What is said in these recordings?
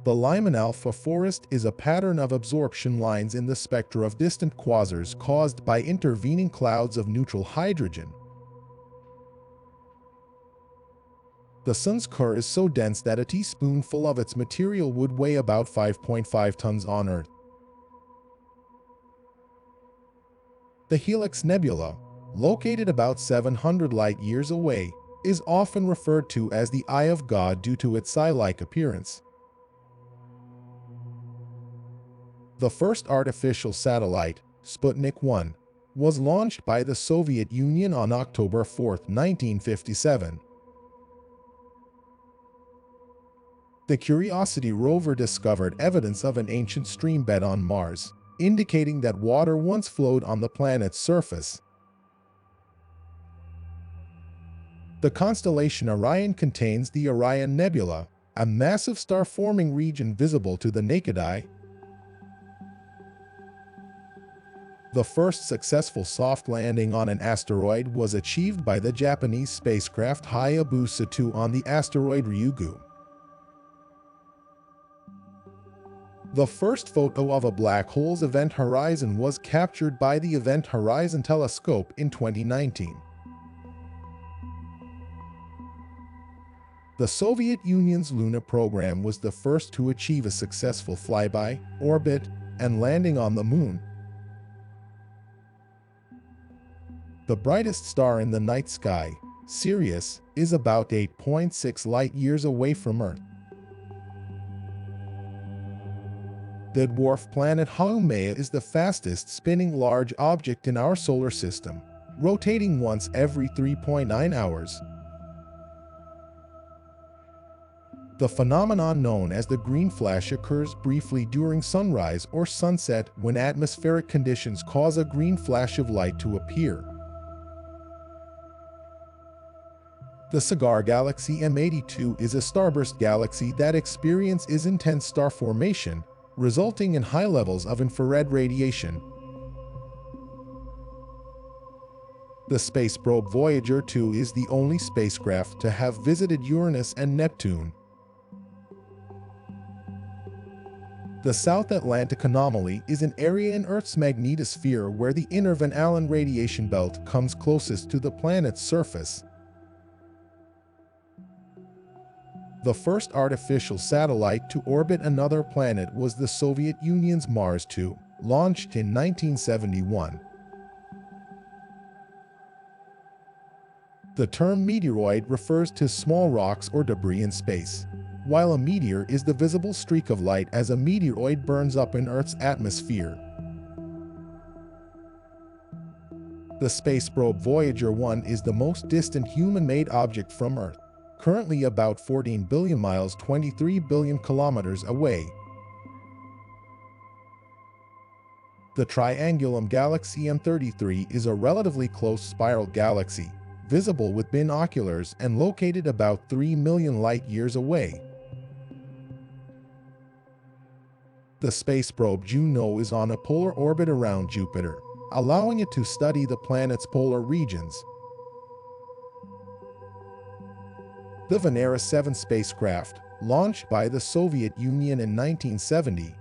The Lyman alpha forest is a pattern of absorption lines in the spectra of distant quasars caused by intervening clouds of neutral hydrogen. The Sun's core is so dense that a teaspoonful of its material would weigh about 5.5 tons on Earth. The Helix Nebula, located about 700 light-years away, is often referred to as the Eye of God due to its eye-like appearance. The first artificial satellite, Sputnik 1, was launched by the Soviet Union on October 4, 1957. The Curiosity rover discovered evidence of an ancient stream bed on Mars, indicating that water once flowed on the planet's surface. The constellation Orion contains the Orion Nebula, a massive star-forming region visible to the naked eye. The first successful soft landing on an asteroid was achieved by the Japanese spacecraft Hayabusa 2 on the asteroid Ryugu. The first photo of a black hole's event horizon was captured by the Event Horizon Telescope in 2019. The Soviet Union's Luna program was the first to achieve a successful flyby, orbit, and landing on the Moon. The brightest star in the night sky, Sirius, is about 8.6 light-years away from Earth. The dwarf planet Haumea is the fastest spinning large object in our solar system, rotating once every 3.9 hours. The phenomenon known as the green flash occurs briefly during sunrise or sunset when atmospheric conditions cause a green flash of light to appear. The Cigar Galaxy M82 is a starburst galaxy that experiences intense star formation, resulting in high levels of infrared radiation. The space probe Voyager 2 is the only spacecraft to have visited Uranus and Neptune. The South Atlantic Anomaly is an area in Earth's magnetosphere where the inner Van Allen radiation belt comes closest to the planet's surface. The first artificial satellite to orbit another planet was the Soviet Union's Mars 2, launched in 1971. The term meteoroid refers to small rocks or debris in space, while a meteor is the visible streak of light as a meteoroid burns up in Earth's atmosphere. The space probe Voyager 1 is the most distant human-made object from Earth, currently about 14 billion miles 23 billion kilometers away. The Triangulum Galaxy M33 is a relatively close spiral galaxy, visible with binoculars and located about 3 million light-years away. The space probe Juno is on a polar orbit around Jupiter, allowing it to study the planet's polar regions. The Venera 7 spacecraft, launched by the Soviet Union in 1970,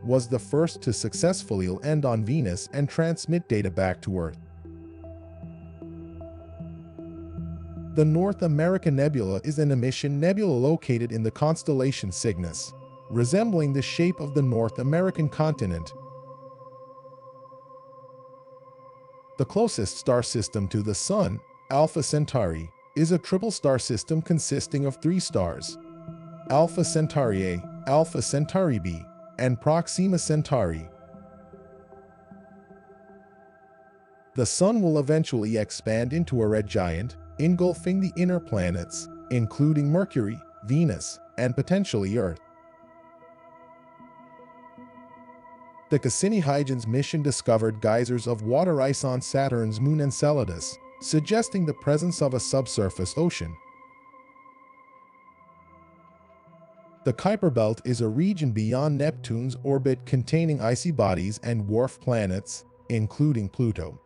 was the first to successfully land on Venus and transmit data back to Earth. The North American Nebula is an emission nebula located in the constellation Cygnus, resembling the shape of the North American continent. The closest star system to the Sun, Alpha Centauri, is a triple star system consisting of 3 stars: Alpha Centauri A, Alpha Centauri B, and Proxima Centauri. The Sun will eventually expand into a red giant, engulfing the inner planets, including Mercury, Venus, and potentially Earth. The Cassini-Huygens mission discovered geysers of water ice on Saturn's moon Enceladus, suggesting the presence of a subsurface ocean. The Kuiper Belt is a region beyond Neptune's orbit containing icy bodies and dwarf planets, including Pluto.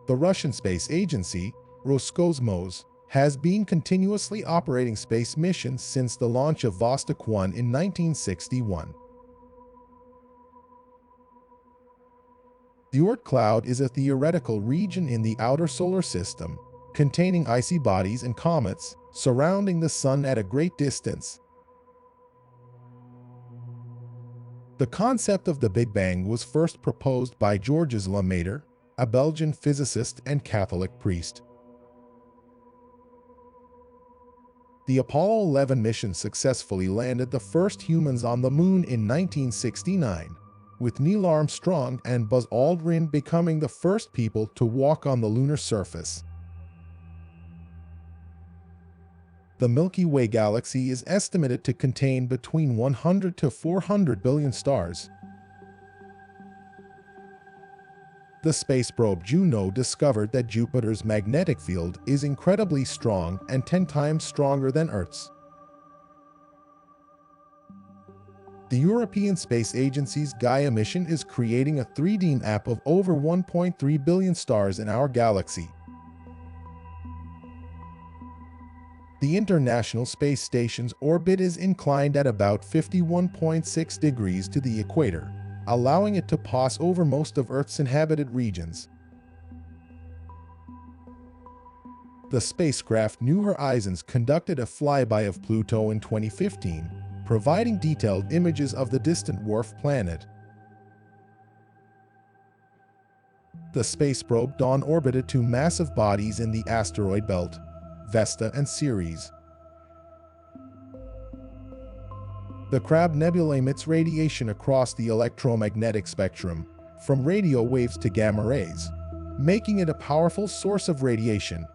The Russian space agency, Roscosmos, has been continuously operating space missions since the launch of Vostok 1 in 1961. The Oort cloud is a theoretical region in the outer solar system, containing icy bodies and comets, surrounding the Sun at a great distance. The concept of the Big Bang was first proposed by Georges Lemaitre, a Belgian physicist and Catholic priest. The Apollo 11 mission successfully landed the first humans on the Moon in 1969, with Neil Armstrong and Buzz Aldrin becoming the first people to walk on the lunar surface. The Milky Way galaxy is estimated to contain between 100 to 400 billion stars. The space probe Juno discovered that Jupiter's magnetic field is incredibly strong and 10 times stronger than Earth's. The European Space Agency's Gaia mission is creating a 3D map of over 1.3 billion stars in our galaxy. The International Space Station's orbit is inclined at about 51.6 degrees to the equator, allowing it to pass over most of Earth's inhabited regions. The spacecraft New Horizons conducted a flyby of Pluto in 2015, providing detailed images of the distant dwarf planet. The space probe Dawn orbited two massive bodies in the asteroid belt, Vesta and Ceres. The Crab Nebula emits radiation across the electromagnetic spectrum, from radio waves to gamma rays, making it a powerful source of radiation.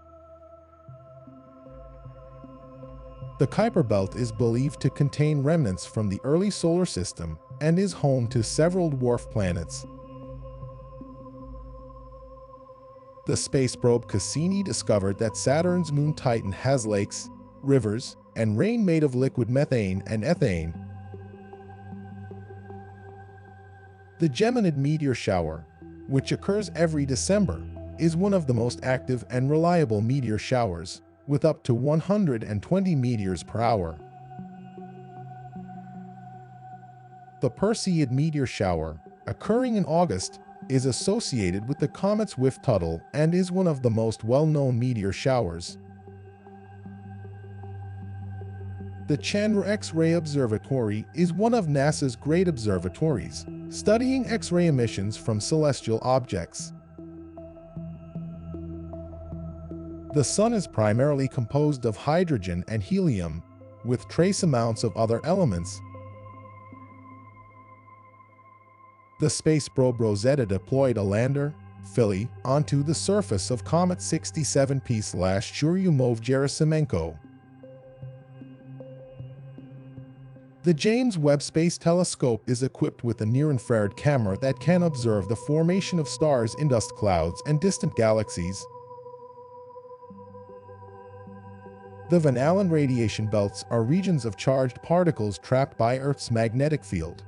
The Kuiper Belt is believed to contain remnants from the early solar system and is home to several dwarf planets. The space probe Cassini discovered that Saturn's moon Titan has lakes, rivers, and rain made of liquid methane and ethane. The Geminid meteor shower, which occurs every December, is one of the most active and reliable meteor showers, with up to 120 meteors per hour. The Perseid meteor shower, occurring in August, is associated with the comet Swift-Tuttle and is one of the most well-known meteor showers. The Chandra X-ray Observatory is one of NASA's great observatories, studying X-ray emissions from celestial objects. The Sun is primarily composed of hydrogen and helium, with trace amounts of other elements. The space probe Rosetta deployed a lander, Philae, onto the surface of Comet 67P/Churyumov-Gerasimenko. The James Webb Space Telescope is equipped with a near-infrared camera that can observe the formation of stars in dust clouds and distant galaxies. The Van Allen radiation belts are regions of charged particles trapped by Earth's magnetic field.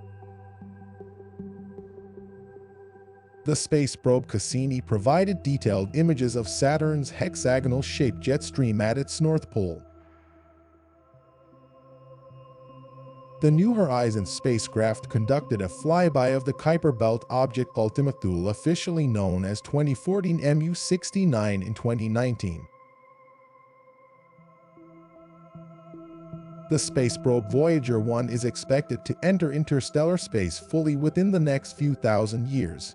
The space probe Cassini provided detailed images of Saturn's hexagonal-shaped jet stream at its north pole. The New Horizons spacecraft conducted a flyby of the Kuiper Belt object Ultima Thule, officially known as 2014 MU-69, in 2019. The space probe Voyager 1 is expected to enter interstellar space fully within the next few thousand years.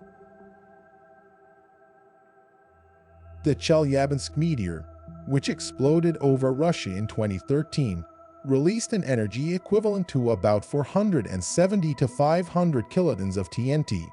The Chelyabinsk meteor, which exploded over Russia in 2013, released an energy equivalent to about 470 to 500 kilotons of TNT,